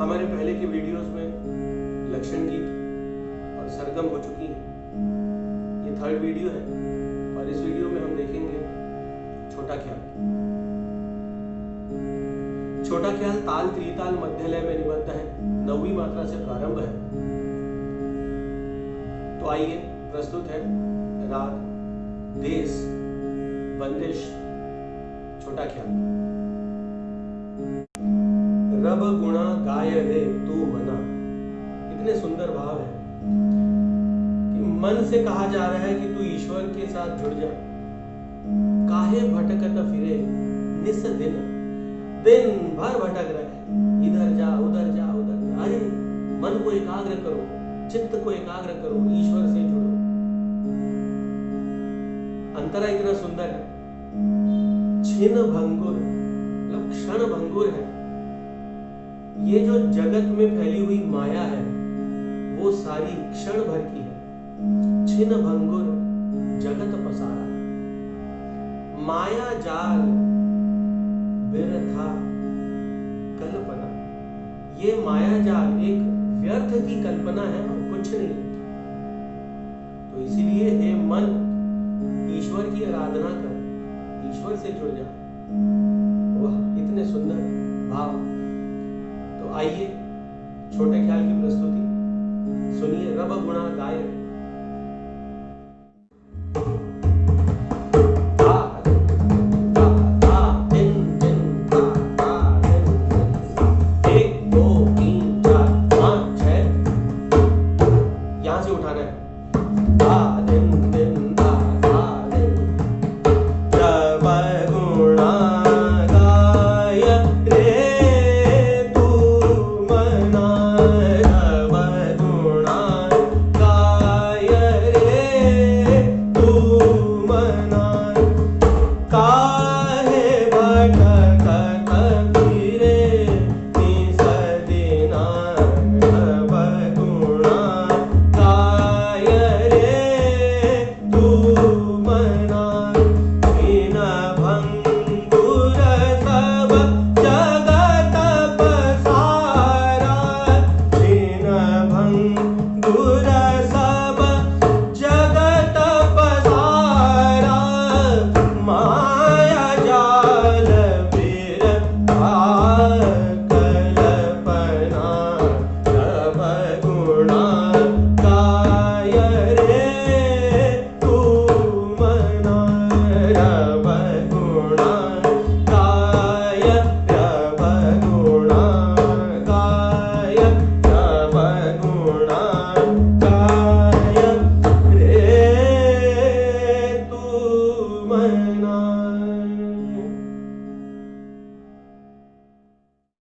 हमारे पहले के वीडियोस में लक्षण गीत और सरगम हो चुकी है। ये थर्ड वीडियो है और इस वीडियो में हम देखेंगे छोटा ख्याल। छोटा ख्याल ताल त्रिताल मध्यलय में निबद्ध है, 9वीं मात्रा से प्रारंभ है। तो आइए प्रस्तुत है राग देश बंदिश छोटा ख्याल। रब गुणा गाय रे तू मना। इतने सुंदर भाव है कि मन से कहा जा रहा है कि तू ईश्वर के साथ जुड़ जा। काहे भटकत फिरे निस दिन, दिन भर भटक रहे हैं, इधर जा उधर जा उधर जा। अरे मन को एकाग्र करो, चित्त को एकाग्र करो, ईश्वर से जुड़ो। अंतरा इतना सुंदर है, छिन भंगुर मतलब क्षण भंगुर है। ये जो जगत में फैली हुई माया है वो सारी क्षण भर की है। छिन भंगुर जगत पसारा, माया जाल बिरथा कल्पना। ये माया जाल एक व्यर्थ की कल्पना है और कुछ नहीं। तो इसीलिए हे मन, ईश्वर की आराधना कर, ईश्वर से जुड़ जा। वाह, इतने सुंदर भाव। तो आइए छोटे ख्याल की प्रस्तुति सुनिए। रब गुणा गाय